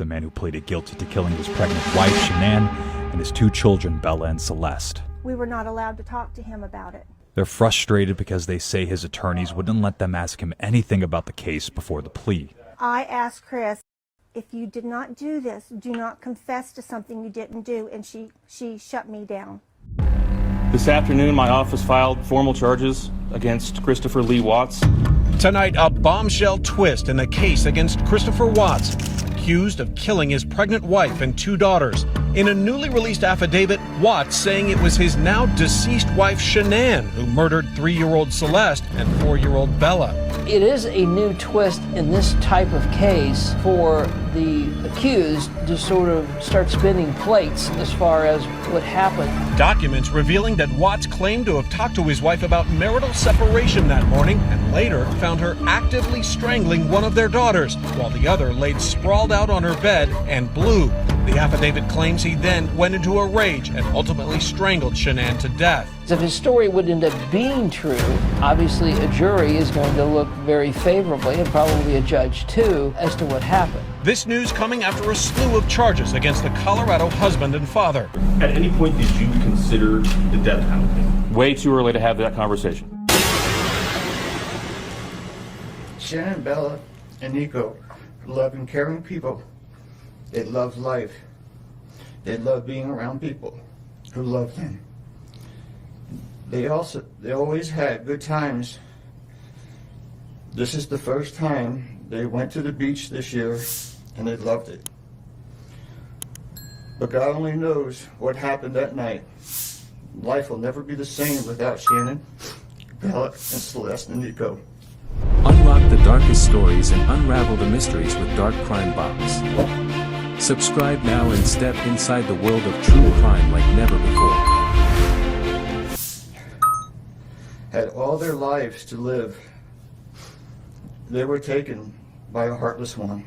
the man who pleaded guilty to killing his pregnant wife, Shanann, and his 2 children, Bella and Celeste. We were not allowed to talk to him about it. They're frustrated because they say his attorneys wouldn't let them ask him anything about the case before the plea. I asked Chris, if you did not do this, do not confess to something you didn't do, and she shut me down. This afternoon, my office filed formal charges against Christopher Lee Watts. Tonight, a bombshell twist in the case against Christopher Watts, accused of killing his pregnant wife and 2 daughters. In a newly released affidavit, Watts saying it was his now deceased wife Shanann who murdered 3-year-old Celeste and 4-year-old Bella. It is a new twist in this type of case for the accused to sort of start spinning plates as far as what happened. Documents revealing that Watts claimed to have talked to his wife about marital separation that morning and later found her actively strangling one of their daughters while the other laid sprawled out on her bed and blew. The affidavit claims he then went into a rage and ultimately strangled Shanann to death. If his story would end up being true, obviously a jury is going to look very favorably, and probably a judge too, as to what happened. This news coming after a slew of charges against the Colorado husband and father. At any point did you consider the death penalty? Way too early to have that conversation. Shanann, Bella, and Nico are loving, caring people. They love life. They love being around people who love them. They always had good times. This is the first time they went to the beach this year, and they loved it. But God only knows what happened that night. Life will never be the same without Shanann, Bella, and Celeste and Nico. Unlock the darkest stories and unravel the mysteries with Dark Crime Box. Subscribe now and step inside the world of true crime like never before. Had all their lives to live. They were taken by a heartless one.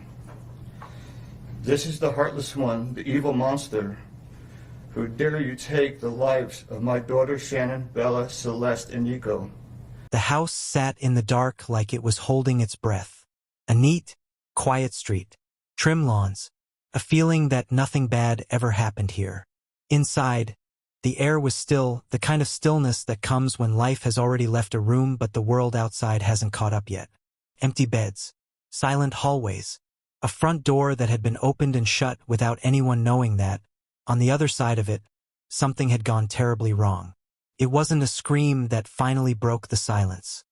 This is the heartless one, the evil monster, who dare you take the lives of my daughters Shanann, Bella, Celeste, and Nico. The house sat in the dark like it was holding its breath. A neat, quiet street, trim lawns, a feeling that nothing bad ever happened here. Inside, the air was still, the kind of stillness that comes when life has already left a room but the world outside hasn't caught up yet. Empty beds, silent hallways, a front door that had been opened and shut without anyone knowing that, on the other side of it, something had gone terribly wrong. It wasn't a scream that finally broke the silence.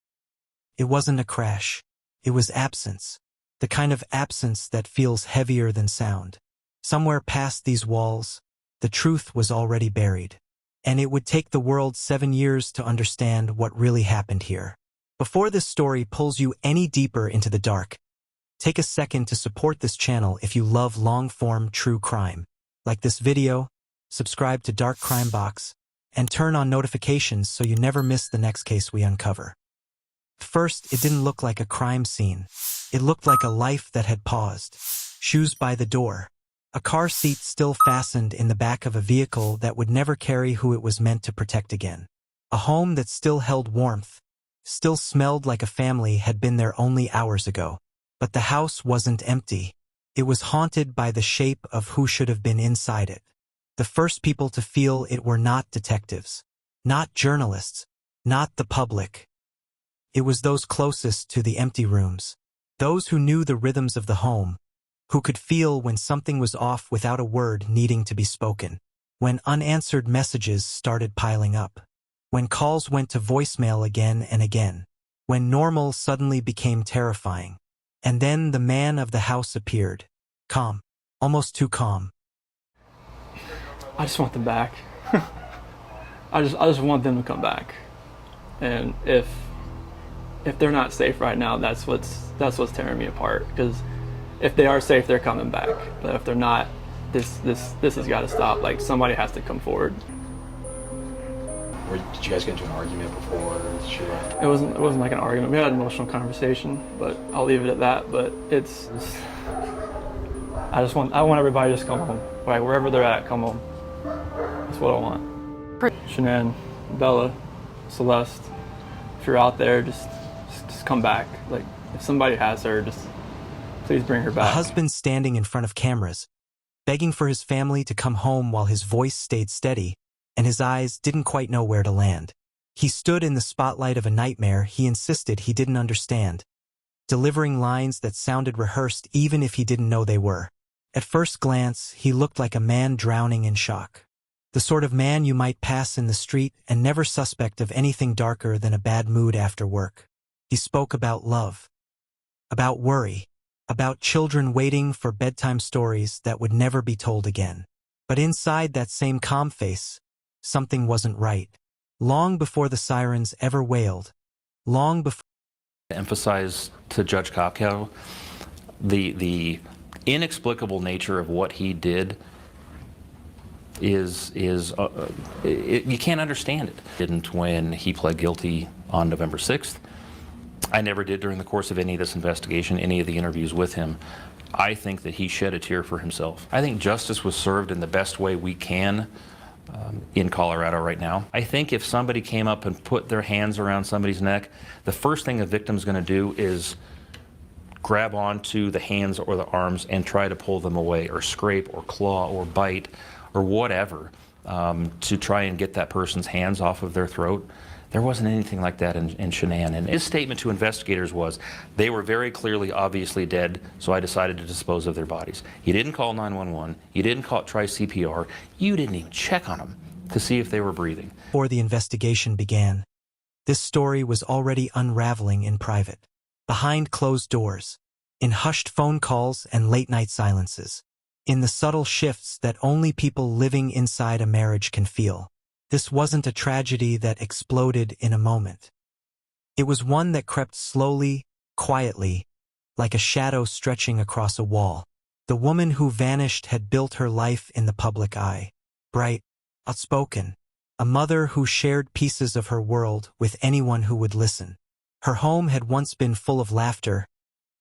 It wasn't a crash. It was absence, the kind of absence that feels heavier than sound. Somewhere past these walls, the truth was already buried. And it would take the world 7 years to understand what really happened here. Before this story pulls you any deeper into the dark, take a second to support this channel if you love long-form true crime. Like this video, subscribe to Dark Crime Box, and turn on notifications so you never miss the next case we uncover. First, it didn't look like a crime scene. It looked like a life that had paused. Shoes by the door. A car seat still fastened in the back of a vehicle that would never carry who it was meant to protect again. A home that still held warmth, still smelled like a family had been there only hours ago. But the house wasn't empty. It was haunted by the shape of who should have been inside it. The first people to feel it were not detectives, not journalists, not the public. It was those closest to the empty rooms, those who knew the rhythms of the home, who could feel when something was off without a word needing to be spoken, when unanswered messages started piling up, when calls went to voicemail again and again, when normal suddenly became terrifying. And then the man of the house appeared, calm, almost too calm. I just want them back. I just want them to come back. And if they're not safe right now, that's what's tearing me apart. Because if they are safe, they're coming back. But if they're not, this has got to stop. Like, somebody has to come forward. Or did you guys get into an argument before she left? It wasn't like an argument. We had an emotional conversation, but I'll leave it at that. But it's just, I want everybody to just come home. Like, wherever they're at, come home. That's what I want. Shanann, Bella, Celeste, if you're out there, just come back. Like, if somebody has her, just Please bring her A back. husband standing in front of cameras, begging for his family to come home while his voice stayed steady and his eyes didn't quite know where to land. He stood in the spotlight of a nightmare he insisted he didn't understand, delivering lines that sounded rehearsed even if he didn't know they were. At first glance, he looked like a man drowning in shock. The sort of man you might pass in the street and never suspect of anything darker than a bad mood after work. He spoke about love, about worry, about children waiting for bedtime stories that would never be told again. But inside that same calm face, something wasn't right. Long before the sirens ever wailed, long before... To emphasize to Judge Kopkow the inexplicable nature of what he did is you can't understand it. Didn't when he pled guilty on November 6th. I never did during the course of any of this investigation, any of the interviews with him. I think that he shed a tear for himself. I think justice was served in the best way we can in Colorado right now. I think if somebody came up and put their hands around somebody's neck, the first thing a victim's going to do is grab onto the hands or the arms and try to pull them away, or scrape or claw or bite or whatever to try and get that person's hands off of their throat. There wasn't anything like that in Shanann. And his statement to investigators was, they were very clearly, obviously dead, so I decided to dispose of their bodies. You didn't call 911. You didn't try CPR. You didn't even check on them to see if they were breathing. Before the investigation began, this story was already unraveling in private, behind closed doors, in hushed phone calls and late-night silences, in the subtle shifts that only people living inside a marriage can feel. This wasn't a tragedy that exploded in a moment. It was one that crept slowly, quietly, like a shadow stretching across a wall. The woman who vanished had built her life in the public eye. Bright, outspoken, a mother who shared pieces of her world with anyone who would listen. Her home had once been full of laughter,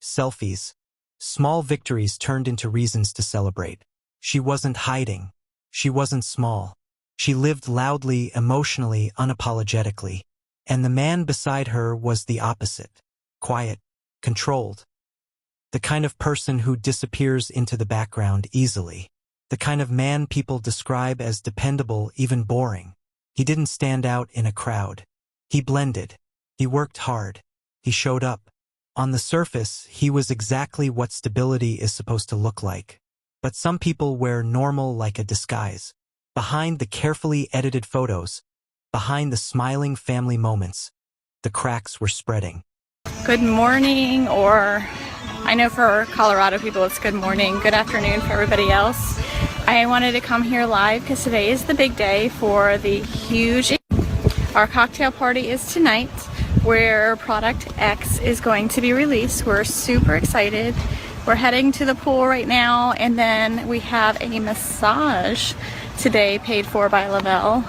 selfies, small victories turned into reasons to celebrate. She wasn't hiding. She wasn't small. She lived loudly, emotionally, unapologetically. And the man beside her was the opposite. Quiet, controlled. The kind of person who disappears into the background easily. The kind of man people describe as dependable, even boring. He didn't stand out in a crowd. He blended. He worked hard. He showed up. On the surface, he was exactly what stability is supposed to look like. But some people wear normal like a disguise. Behind the carefully edited photos, behind the smiling family moments, the cracks were spreading. Good morning, or I know for Colorado people it's good morning, good afternoon for everybody else. I wanted to come here live because today is the big day for the huge... Our cocktail party is tonight, where Product X is going to be released. We're super excited. We're heading to the pool right now, and then we have a massage today paid for by Lavelle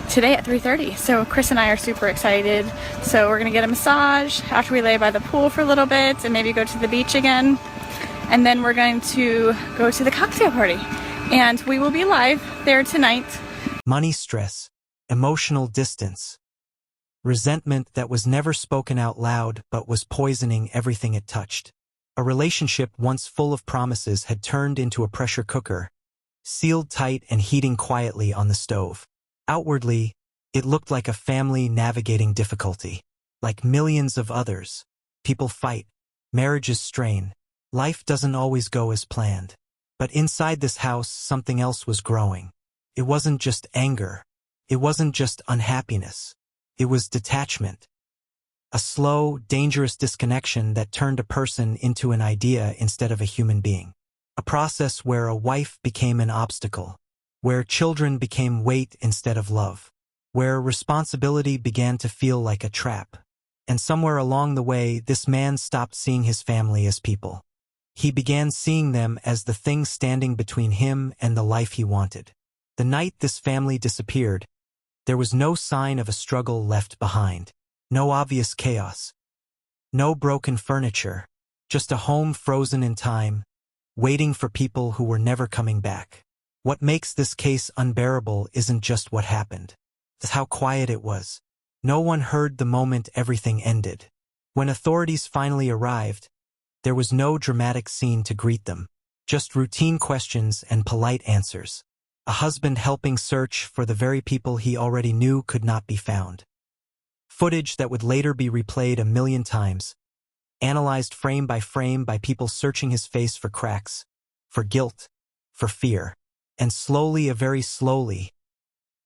today at 3:30. So Chris and I are super excited. So we're gonna get a massage after we lay by the pool for a little bit and maybe go to the beach again, and then we're going to go to the cocktail party, and we will be live there tonight. Money stress, emotional distance, resentment that was never spoken out loud but was poisoning everything it touched. A relationship once full of promises had turned into a pressure cooker, sealed tight and heating quietly on the stove. Outwardly, it looked like a family navigating difficulty. Like millions of others, people fight, marriages strain, life doesn't always go as planned. But inside this house, something else was growing. It wasn't just anger. It wasn't just unhappiness. It was detachment. A slow, dangerous disconnection that turned a person into an idea instead of a human being. A process where a wife became an obstacle, where children became weight instead of love, where responsibility began to feel like a trap. And somewhere along the way, this man stopped seeing his family as people. He began seeing them as the thing standing between him and the life he wanted. The night this family disappeared, there was no sign of a struggle left behind. No obvious chaos. No broken furniture. Just a home frozen in time, waiting for people who were never coming back. What makes this case unbearable isn't just what happened. It's how quiet it was. No one heard the moment everything ended. When authorities finally arrived, there was no dramatic scene to greet them, just routine questions and polite answers. A husband helping search for the very people he already knew could not be found. Footage that would later be replayed a million times, analyzed frame by people searching his face for cracks, for guilt, for fear. And slowly, very slowly,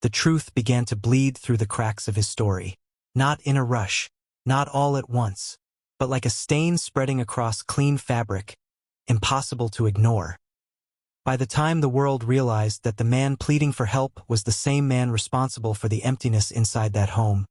the truth began to bleed through the cracks of his story. Not in a rush, not all at once, but like a stain spreading across clean fabric, impossible to ignore. By the time the world realized that the man pleading for help was the same man responsible for the emptiness inside that home,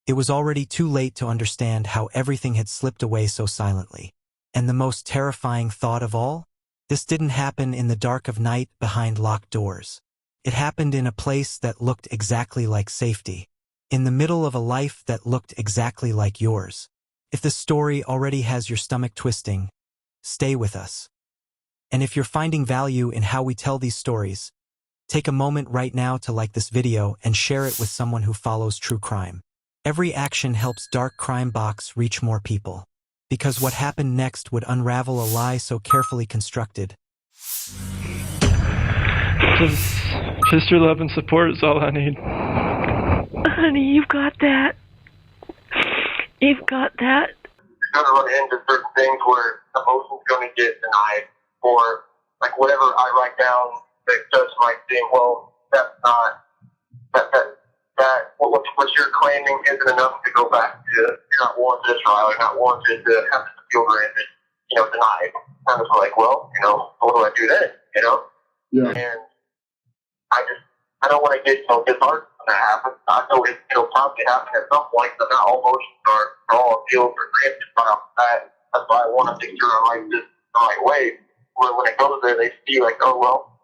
it was already too late to understand how everything had slipped away so silently. And the most terrifying thought of all? This didn't happen in the dark of night behind locked doors. It happened in a place that looked exactly like safety, in the middle of a life that looked exactly like yours. If the story already has your stomach twisting, stay with us. And if you're finding value in how we tell these stories, take a moment right now to like this video and share it with someone who follows true crime. Every action helps Dark Crime Box reach more people, because what happened next would unravel a lie so carefully constructed. Just your love and support is all I need. Honey, you've got that. You've got that. You're going to run into certain things where emotion's going to get denied, or like whatever I write down, the judge might think, well, that's not, what you're claiming isn't enough to go back to, you're not warranted a trial, you're not warranted to have this appeal granted, denied. And it's like, well, what do I do then, Yeah. And I don't want to get, disheartened when that happens. I know it'll probably happen at some point, but not all motions are all appealed or granted right off the bat. That's why I want to make sure I write this the right way. When it goes there, they see like, oh, well,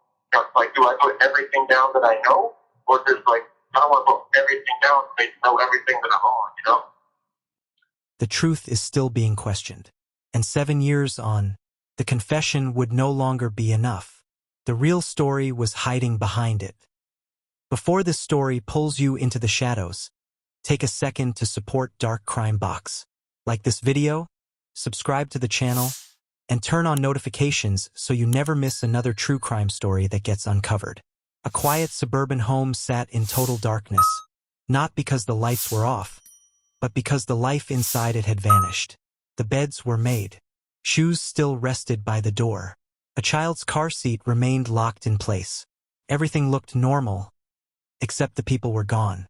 like, do I put everything down that I know? Or just like, I don't want to put everything down so they know everything that I'm on, The truth is still being questioned. And 7 years on, the confession would no longer be enough. The real story was hiding behind it. Before this story pulls you into the shadows, take a second to support Dark Crime Box. Like this video, subscribe to the channel, and turn on notifications so you never miss another true crime story that gets uncovered. A quiet suburban home sat in total darkness, not because the lights were off, but because the life inside it had vanished. The beds were made. Shoes still rested by the door. A child's car seat remained locked in place. Everything looked normal, except the people were gone.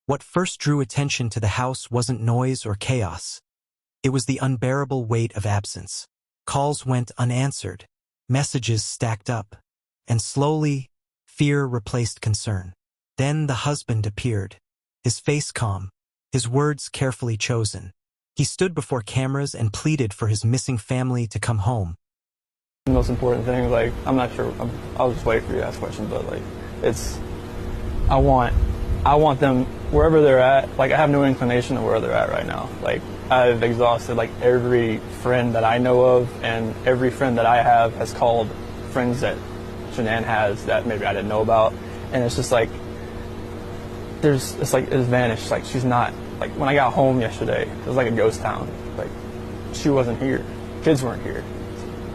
What first drew attention to the house wasn't noise or chaos. It was the unbearable weight of absence. Calls went unanswered, messages stacked up, and slowly, fear replaced concern. Then the husband appeared, his face calm, his words carefully chosen. He stood before cameras and pleaded for his missing family to come home. The most important thing, like, I'm not sure, I'll just wait for you to ask questions, but like, I want them wherever they're at. Like, I have no inclination of where they're at right now. Like, I've exhausted like every friend that I know of, and every friend that I have has called friends that Shanann has that maybe I didn't know about, and it's just like it's vanished. Like, she's not, like, when I got home yesterday, it was like a ghost town. Like, she wasn't here, kids weren't here.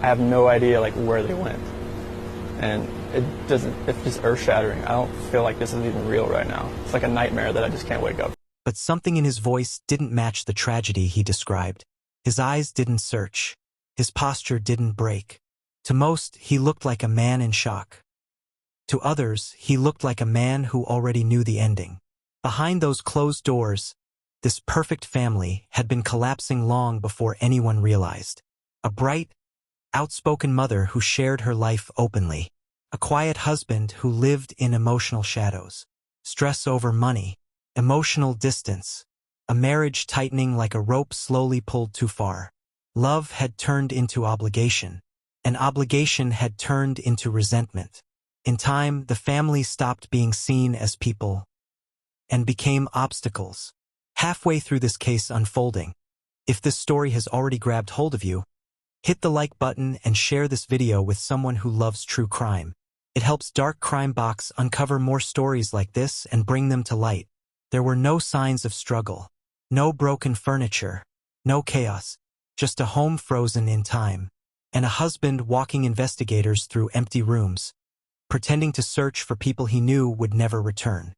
I have no idea like where they went, and it's just earth-shattering. I don't feel like this is even real right now. It's like a nightmare that I just can't wake up. But something in his voice didn't match the tragedy he described. His eyes didn't search. His posture didn't break. To most, he looked like a man in shock. To others, he looked like a man who already knew the ending. Behind those closed doors, this perfect family had been collapsing long before anyone realized. A bright, outspoken mother who shared her life openly. A quiet husband who lived in emotional shadows. Stress over money. Emotional distance. A marriage tightening like a rope slowly pulled too far. Love had turned into obligation. And obligation had turned into resentment. In time, the family stopped being seen as people and became obstacles. Halfway through this case unfolding, if this story has already grabbed hold of you, hit the like button and share this video with someone who loves true crime. It helps Dark Crime Box uncover more stories like this and bring them to light. There were no signs of struggle, no broken furniture, No chaos, just a home frozen in time, and a husband walking investigators through empty rooms, pretending to search for people he knew would never return.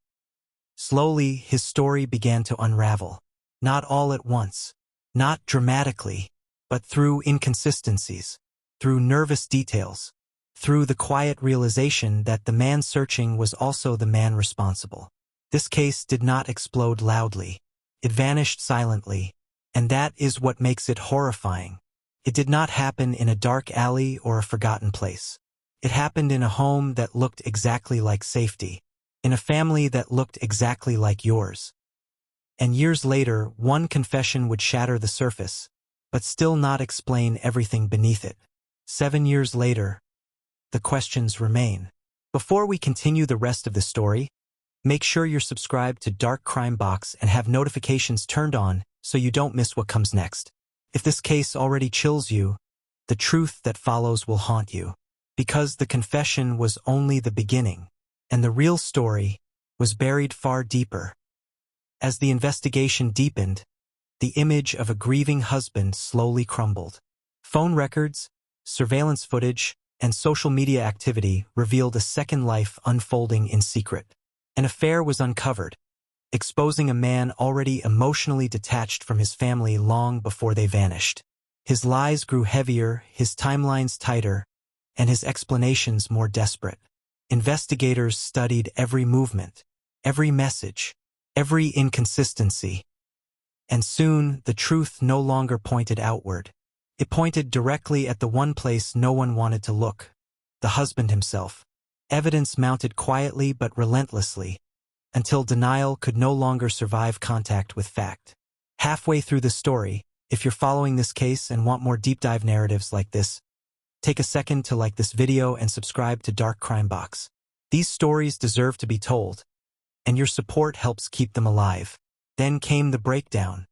Slowly, his story began to unravel. Not all at once, not dramatically, but through inconsistencies, through nervous details, through the quiet realization that the man searching was also the man responsible. This case did not explode loudly. It vanished silently, and that is what makes it horrifying. It did not happen in a dark alley or a forgotten place. It happened in a home that looked exactly like safety, in a family that looked exactly like yours. And years later, one confession would shatter the surface, but still not explain everything beneath it. 7 years later, the questions remain. Before we continue the rest of the story, make sure you're subscribed to Dark Crime Box and have notifications turned on so you don't miss what comes next. If this case already chills you, the truth that follows will haunt you, because the confession was only the beginning, and the real story was buried far deeper. As the investigation deepened, the image of a grieving husband slowly crumbled. Phone records, surveillance footage, and social media activity revealed a second life unfolding in secret. An affair was uncovered, exposing a man already emotionally detached from his family long before they vanished. His lies grew heavier, his timelines tighter, and his explanations more desperate. Investigators studied every movement, every message, every inconsistency. And soon, the truth no longer pointed outward. It pointed directly at the one place no one wanted to look, the husband himself. Evidence mounted quietly but relentlessly, until denial could no longer survive contact with fact. Halfway through the story, if you're following this case and want more deep dive narratives like this, take a second to like this video and subscribe to Dark Crime Box. These stories deserve to be told, and your support helps keep them alive. Then came the breakdown.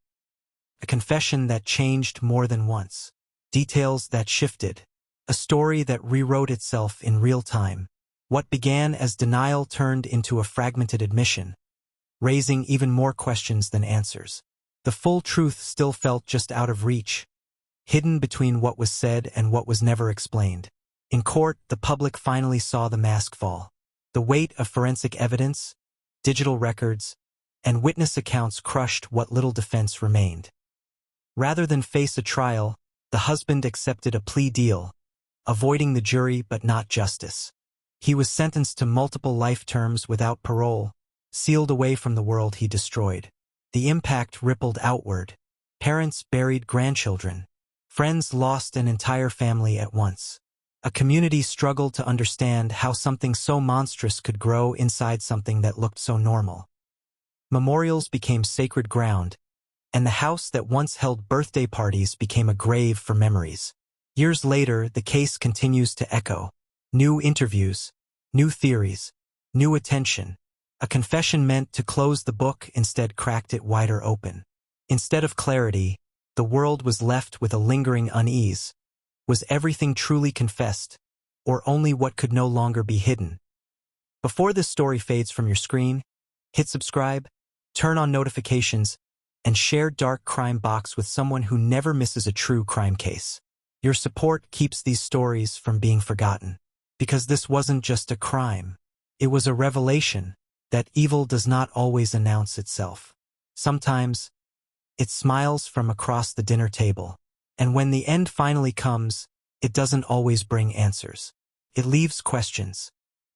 A confession that changed more than once. Details that shifted. A story that rewrote itself in real time. What began as denial turned into a fragmented admission, raising even more questions than answers. The full truth still felt just out of reach, hidden between what was said and what was never explained. In court, the public finally saw the mask fall. The weight of forensic evidence, digital records, and witness accounts crushed what little defense remained. Rather than face a trial, the husband accepted a plea deal, avoiding the jury but not justice. He was sentenced to multiple life terms without parole, sealed away from the world he destroyed. The impact rippled outward. Parents buried grandchildren. Friends lost an entire family at once. A community struggled to understand how something so monstrous could grow inside something that looked so normal. Memorials became sacred ground, and the house that once held birthday parties became a grave for memories. Years later, the case continues to echo. New interviews, new theories, new attention. A confession meant to close the book instead cracked it wider open. Instead of clarity, the world was left with a lingering unease. Was everything truly confessed, or only what could no longer be hidden? Before this story fades from your screen, hit subscribe, turn on notifications, and share Dark Crime Box with someone who never misses a true crime case. Your support keeps these stories from being forgotten. Because this wasn't just a crime. It was a revelation that evil does not always announce itself. Sometimes, it smiles from across the dinner table. And when the end finally comes, it doesn't always bring answers. It leaves questions.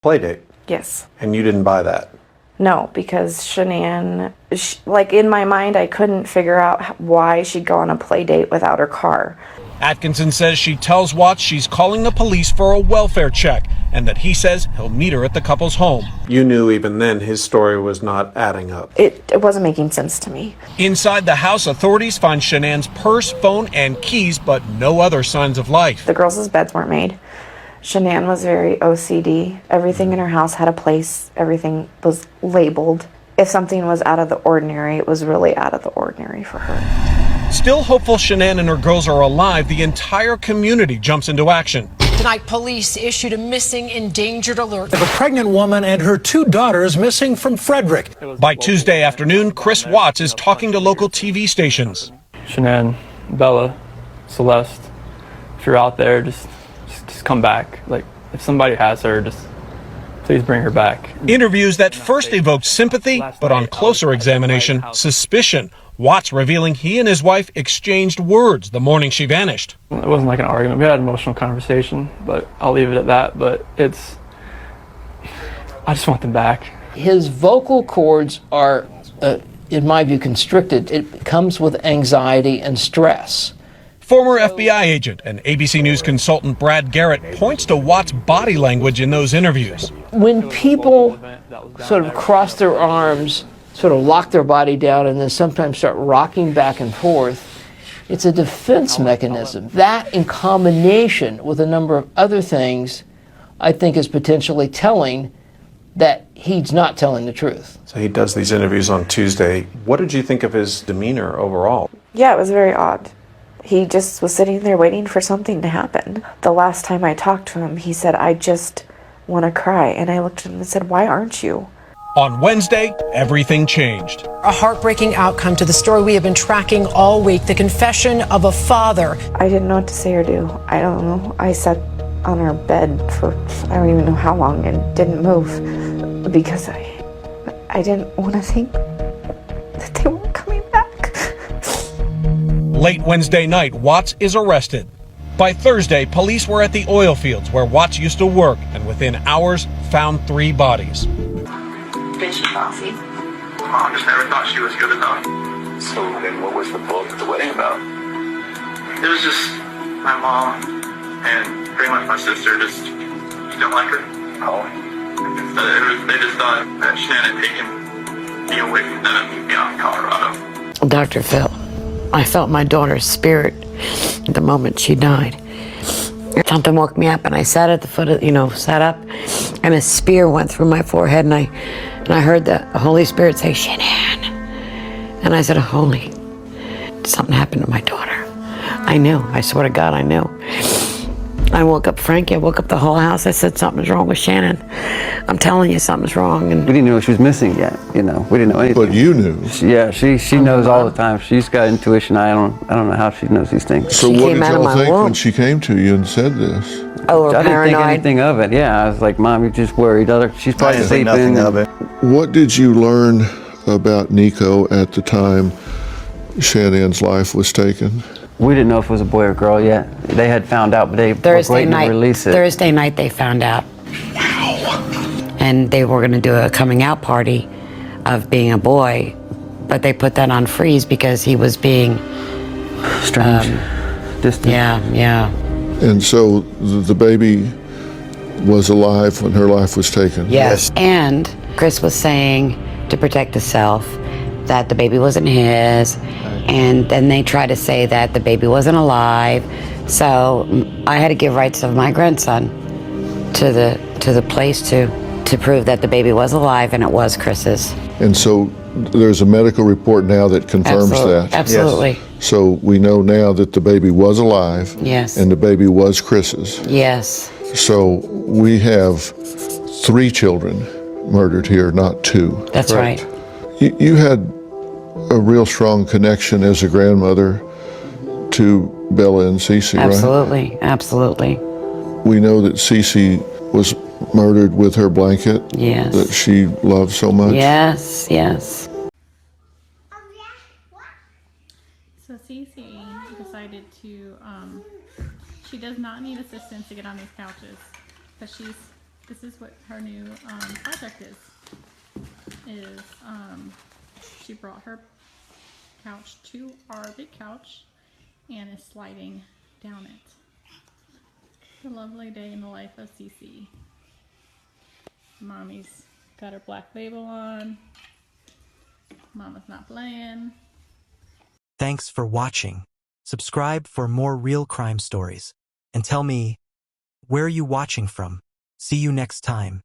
Playdate? Yes. And you didn't buy that? No, because Shanann, like in my mind, I couldn't figure out why she'd go on a play date without her car. Atkinson says she tells Watts she's calling the police for a welfare check and that he says he'll meet her at the couple's home. You knew even then his story was not adding up. It wasn't making sense to me. Inside the house, authorities find Shanann's purse, phone, and keys, but no other signs of life. The girls' beds weren't made. Shanann was very OCD. Everything in her house had a place. Everything was labeled. If something was out of the ordinary, it was really out of the ordinary for her. Still hopeful Shanann and her girls are alive, the entire community jumps into action. Tonight, police issued a missing endangered alert. A pregnant woman and her 2 daughters missing from Frederick. By Tuesday afternoon, Chris Watts is talking to local TV stations. Shanann, Bella, Celeste, if you're out there, just come back. Like, if somebody has her, just please bring her back. Interviews that first evoked sympathy, but on closer examination, suspicion. Watts revealing he and his wife exchanged words the morning she vanished. It wasn't like an argument. We had an emotional conversation, but I'll leave it at that. But I just want them back. His vocal cords are, in my view, constricted. It comes with anxiety and stress. Former FBI agent and ABC News consultant Brad Garrett points to Watts' body language in those interviews. When people sort of cross their arms, sort of lock their body down, and then sometimes start rocking back and forth, it's a defense mechanism. That, in combination with a number of other things, I think is potentially telling that he's not telling the truth. So he does these interviews on Tuesday. What did you think of his demeanor overall? Yeah, it was very odd. He just was sitting there waiting for something to happen. The last time I talked to him, he said, I just want to cry. And I looked at him and said, why aren't you? On Wednesday, everything changed. A heartbreaking outcome to the story we have been tracking all week, the confession of a father. I didn't know what to say or do. I don't know. I sat on our bed for I don't even know how long and didn't move because I didn't want to think that they weren't coming back. Late Wednesday night, Watts is arrested. By Thursday, police were at the oil fields where Watts used to work and within hours found 3 bodies. Did she bossy? Mom just never thought she was good enough. So then what was the bulk of the wedding about? It was just my mom and pretty much my sister just don't like her. Oh. They just thought that Shanann had taken me away from them and moved me out in Colorado. Dr. Phil, I felt my daughter's spirit the moment she died. Something woke me up and I sat at the foot of, sat up, and a spear went through my forehead, and I heard the Holy Spirit say, Shanann. And I said, holy, something happened to my daughter. I knew, I swear to God, I knew. I woke up Frankie, I woke up the whole house. I said, something's wrong with Shanann. I'm telling you, something's wrong. And we didn't know she was missing yet, we didn't know anything. But you knew. She knows all the time. She's got intuition. I don't know how she knows these things. So what did y'all think when she came to you and said this? Oh, I didn't think anything of it. Yeah, I was like, Mom, you're just worried. She's probably sleeping. Nothing of it. What did you learn about Nico at the time Shanann's life was taken? We didn't know if it was a boy or girl yet. They had found out, but they were waiting to release it. Thursday night they found out. Wow. And they were going to do a coming out party of being a boy, but they put that on freeze because he was being strange, distant. Yeah. And so the baby was alive when her life was taken? Yes. And Chris was saying, to protect himself, that the baby wasn't his, and then they tried to say that the baby wasn't alive. So I had to give rights of my grandson to the place to prove that the baby was alive and it was Chris's. And so there's a medical report now that confirms that? Absolutely. Yes. So we know now that the baby was alive. Yes. And the baby was Chris's. Yes. So we have 3 children murdered here, not 2. That's right. You had a real strong connection as a grandmother to Bella and Cece, Absolutely. right? Absolutely. We know that Cece was murdered with her blanket. Yes. That she loved so much. Yes. So Cece decided to, she does not need assistance to get on these couches, but this is what her new project is she brought her couch to our big couch and is sliding down it. It's a lovely day in the life of Cece. Mommy's got her black label on. Mama's not playing. Thanks for watching. Subscribe for more real crime stories. And tell me, where are you watching from? See you next time.